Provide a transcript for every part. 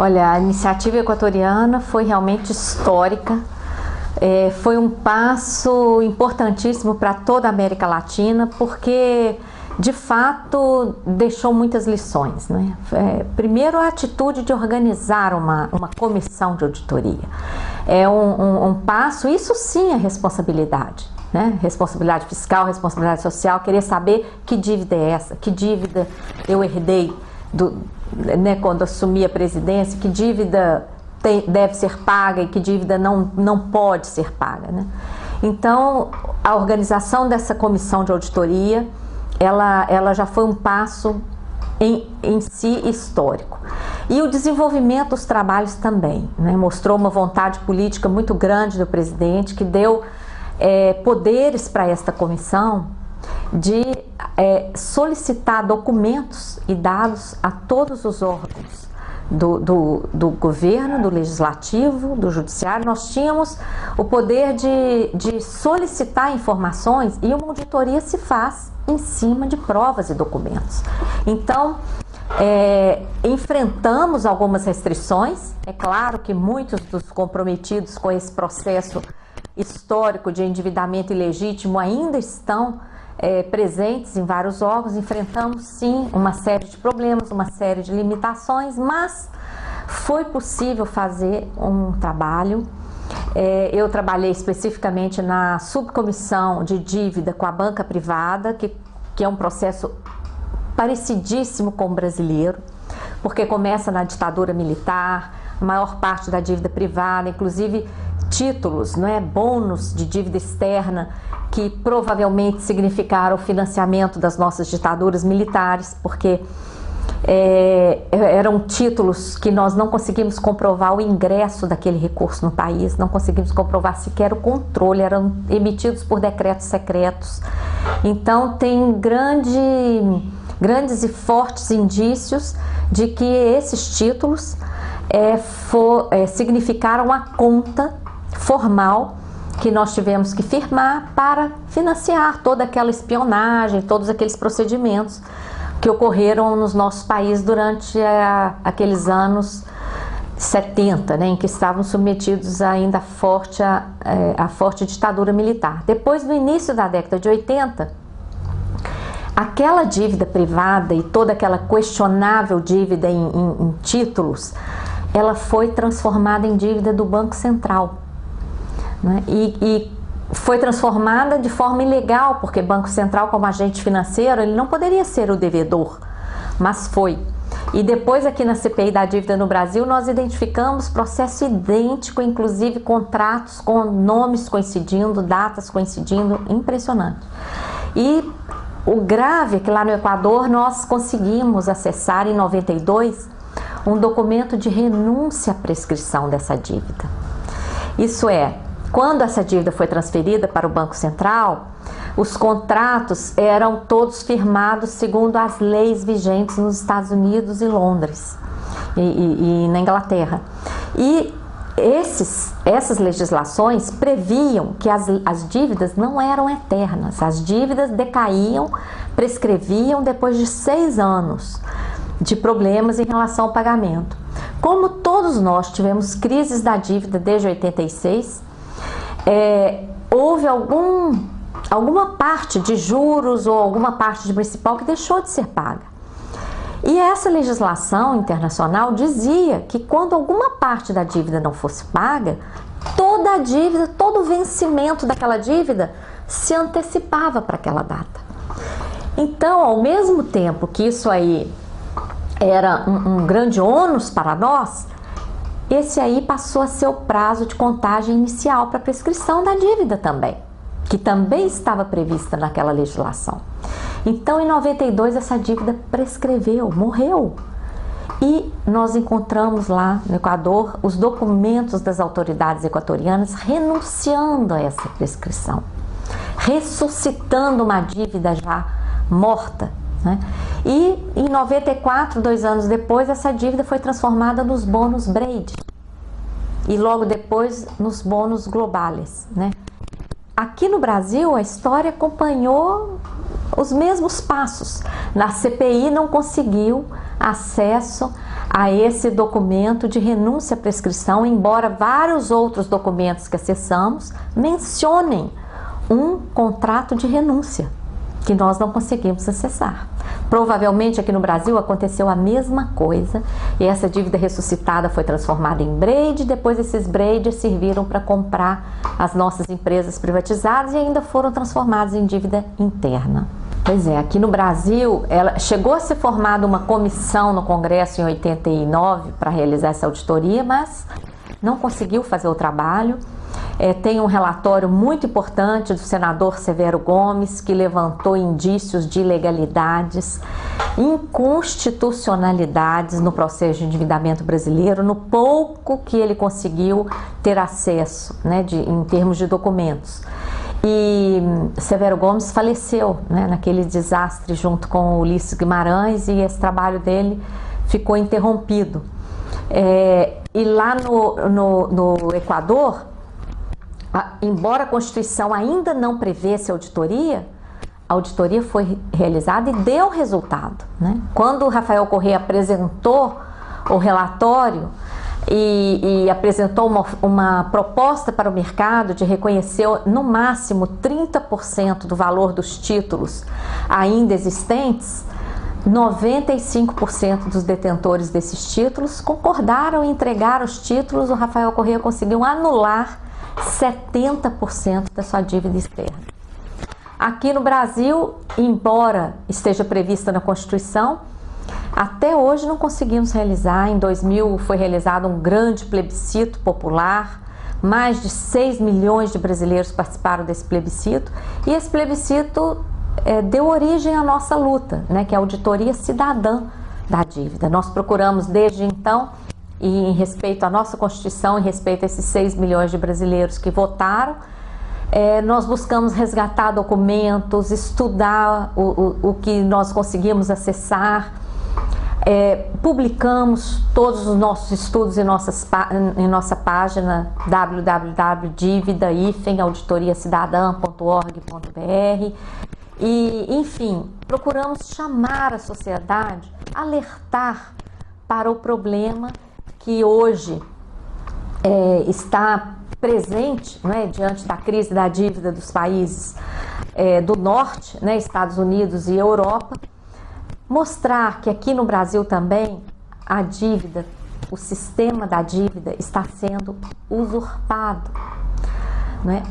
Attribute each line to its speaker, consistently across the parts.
Speaker 1: Olha, a iniciativa equatoriana foi realmente histórica, foi um passo importantíssimo para toda a América Latina, porque de fato deixou muitas lições, né? Primeiro, a atitude de organizar uma comissão de auditoria. É um passo, isso sim é responsabilidade, né? Responsabilidade fiscal, responsabilidade social, querer saber que dívida é essa, que dívida eu herdei quando assumi a presidência, que dívida deve ser paga e que dívida não pode ser paga, né? Então, a organização dessa comissão de auditoria, ela já foi um passo em si histórico. E o desenvolvimento dos trabalhos também, né? Mostrou uma vontade política muito grande do presidente, que deu poderes para esta comissão de solicitar documentos e dados a todos os órgãos do governo, do legislativo, do judiciário. Nós tínhamos o poder de solicitar informações, e uma auditoria se faz em cima de provas e documentos. Então, enfrentamos algumas restrições. É claro que muitos dos comprometidos com esse processo histórico de endividamento ilegítimo ainda estão presentes em vários órgãos. Enfrentamos sim uma série de problemas, uma série de limitações, mas foi possível fazer um trabalho. Eu trabalhei especificamente na subcomissão de dívida com a banca privada, que é um processo parecidíssimo com o brasileiro, porque começa na ditadura militar, a maior parte da dívida privada, inclusive títulos, bônus de dívida externa, que provavelmente significaram o financiamento das nossas ditaduras militares, porque eram títulos que nós não conseguimos comprovar o ingresso daquele recurso no país, não conseguimos comprovar sequer o controle, eram emitidos por decretos secretos. Então tem grandes e fortes indícios de que esses títulos significaram a conta formal que nós tivemos que firmar para financiar toda aquela espionagem, todos aqueles procedimentos que ocorreram nos nossos países durante aqueles anos 70, em que estavam submetidos ainda à forte ditadura militar. Depois, no início da década de 80, aquela dívida privada e toda aquela questionável dívida em títulos, ela foi transformada em dívida do Banco Central, né? E foi transformada de forma ilegal, porque Banco Central, como agente financeiro, ele não poderia ser o devedor, mas foi. E depois, aqui na CPI da dívida no Brasil, nós identificamos processo idêntico, inclusive contratos com nomes coincidindo, datas coincidindo, impressionante. E o grave é que lá no Equador nós conseguimos acessar em 92 um documento de renúncia à prescrição dessa dívida. Isso é, quando essa dívida foi transferida para o Banco Central, os contratos eram todos firmados segundo as leis vigentes nos Estados Unidos e Londres e na Inglaterra. E essas legislações previam que as dívidas não eram eternas, as dívidas decaíam, prescreviam depois de 6 anos de problemas em relação ao pagamento. Como todos nós tivemos crises da dívida desde 86, houve alguma parte de juros ou alguma parte de principal que deixou de ser paga. E essa legislação internacional dizia que quando alguma parte da dívida não fosse paga, toda a dívida, todo o vencimento daquela dívida se antecipava para aquela data. Então, ao mesmo tempo que isso aí era um grande ônus para nós, esse aí passou a ser o prazo de contagem inicial para a prescrição da dívida também, que também estava prevista naquela legislação. Então, em 92, essa dívida prescreveu, morreu. E nós encontramos lá no Equador os documentos das autoridades equatorianas renunciando a essa prescrição, ressuscitando uma dívida já morta, né? E em 94, 2 anos depois, essa dívida foi transformada nos bônus Brady e logo depois nos bônus globais, né? Aqui no Brasil, a história acompanhou os mesmos passos. Na CPI não conseguiu acesso a esse documento de renúncia à prescrição, embora vários outros documentos que acessamos mencionem um contrato de renúncia que nós não conseguimos acessar. Provavelmente aqui no Brasil aconteceu a mesma coisa e essa dívida ressuscitada foi transformada em braid, depois esses braids serviram para comprar as nossas empresas privatizadas e ainda foram transformados em dívida interna. Pois é, aqui no Brasil chegou a ser formada uma comissão no Congresso em 89 para realizar essa auditoria, mas não conseguiu fazer o trabalho. Tem um relatório muito importante do senador Severo Gomes, que levantou indícios de ilegalidades, inconstitucionalidades no processo de endividamento brasileiro, no pouco que ele conseguiu ter acesso, né, em termos de documentos. E Severo Gomes faleceu, né, naquele desastre junto com Ulisses Guimarães, e esse trabalho dele ficou interrompido. E lá no Equador, embora a Constituição ainda não prevesse a auditoria foi realizada e deu resultado, né? Quando o Rafael Correa apresentou o relatório e apresentou uma proposta para o mercado de reconhecer no máximo 30% do valor dos títulos ainda existentes, 95% dos detentores desses títulos concordaram em entregar os títulos. O Rafael Correa conseguiu anular 70% da sua dívida externa. Aqui no Brasil, embora esteja prevista na Constituição, até hoje não conseguimos realizar. Em 2000 foi realizado um grande plebiscito popular, mais de 6 milhões de brasileiros participaram desse plebiscito, e esse plebiscito deu origem à nossa luta, né, que é a auditoria cidadã da dívida. Nós procuramos desde então, e em respeito à nossa Constituição, em respeito a esses 6 milhões de brasileiros que votaram, nós buscamos resgatar documentos, estudar o que nós conseguimos acessar, publicamos todos os nossos estudos em nossa página www.dívida-auditoriacidadã.org.br e, enfim, procuramos chamar a sociedade, alertar para o problema que hoje está presente, né, diante da crise da dívida dos países do norte, né, Estados Unidos e Europa, mostrar que aqui no Brasil também a dívida, o sistema da dívida está sendo usurpado, né?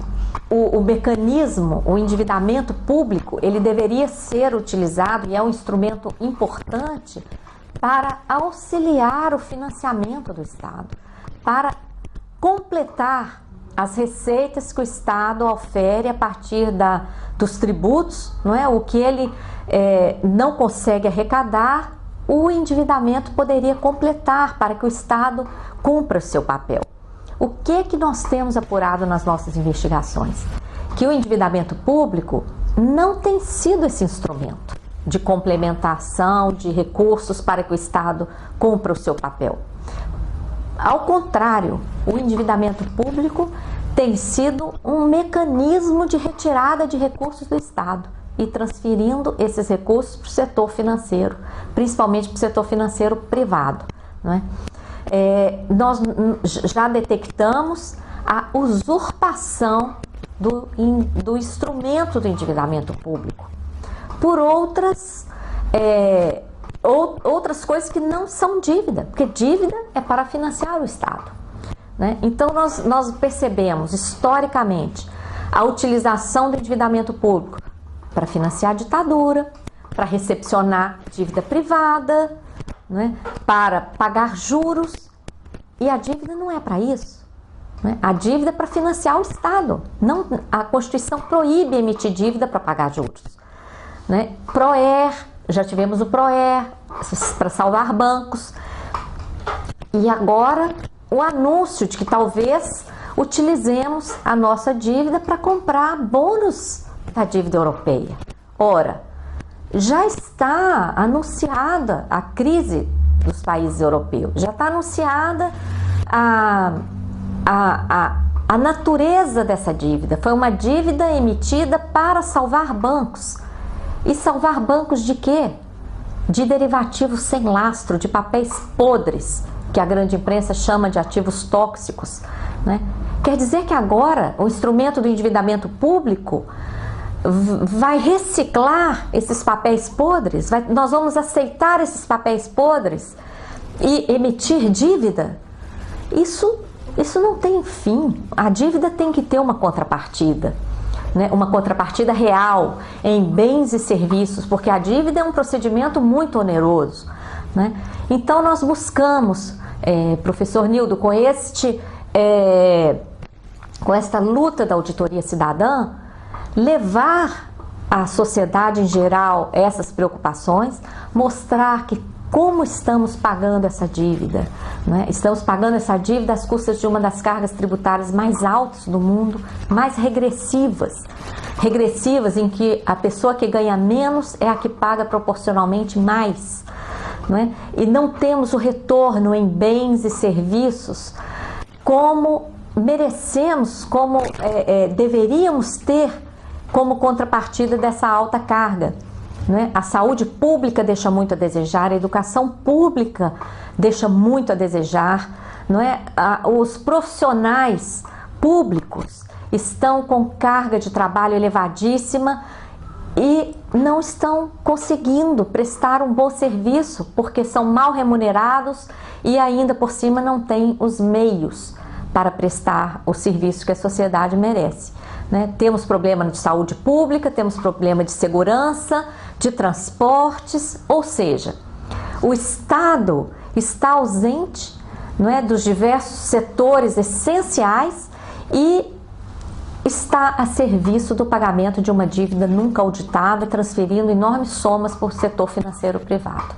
Speaker 1: O mecanismo, o endividamento público, ele deveria ser utilizado e é um instrumento importante para auxiliar o financiamento do Estado, para completar as receitas que o Estado ofere a partir dos tributos, não é? O que ele não consegue arrecadar, o endividamento poderia completar para que o Estado cumpra o seu papel. O que nós temos apurado nas nossas investigações? Que o endividamento público não tem sido esse instrumento de complementação de recursos para que o Estado cumpra o seu papel. Ao contrário, o endividamento público tem sido um mecanismo de retirada de recursos do Estado e transferindo esses recursos para o setor financeiro, principalmente para o setor financeiro privado, não é? Nós já detectamos a usurpação do instrumento do endividamento público por outras coisas que não são dívida, porque dívida é para financiar o Estado, né? Então nós percebemos historicamente a utilização do endividamento público para financiar a ditadura, para recepcionar dívida privada, né? Para pagar juros, e a dívida não é para isso, né? A dívida é para financiar o Estado. Não, a Constituição proíbe emitir dívida para pagar juros, né? PROER, já tivemos o PROER para salvar bancos, e agora o anúncio de que talvez utilizemos a nossa dívida para comprar bônus da dívida europeia. Ora, já está anunciada a crise dos países europeus, já está anunciada a natureza dessa dívida. Foi uma dívida emitida para salvar bancos. E salvar bancos de quê? de derivativos sem lastro, de papéis podres, que a grande imprensa chama de ativos tóxicos, né? Quer dizer que agora o instrumento do endividamento público vai reciclar esses papéis podres? Nós vamos aceitar esses papéis podres e emitir dívida? Isso não tem fim. A dívida tem que ter uma contrapartida, né? Uma contrapartida real em bens e serviços, porque a dívida é um procedimento muito oneroso, né? Então nós buscamos, professor Nildo, com esta luta da auditoria cidadã, levar à sociedade em geral essas preocupações, mostrar que como estamos pagando essa dívida, né? Estamos pagando essa dívida às custas de uma das cargas tributárias mais altas do mundo, mais regressivas em que a pessoa que ganha menos é a que paga proporcionalmente mais, né? E não temos o retorno em bens e serviços como merecemos, como deveríamos ter como contrapartida dessa alta carga, né? A saúde pública deixa muito a desejar, a educação pública deixa muito a desejar, não é? Os profissionais públicos estão com carga de trabalho elevadíssima e não estão conseguindo prestar um bom serviço porque são mal remunerados e ainda por cima não têm os meios para prestar o serviço que a sociedade merece, né? Temos problema de saúde pública, temos problema de segurança, de transportes, ou seja, o Estado está ausente, não é, dos diversos setores essenciais e está a serviço do pagamento de uma dívida nunca auditada, transferindo enormes somas para o setor financeiro privado.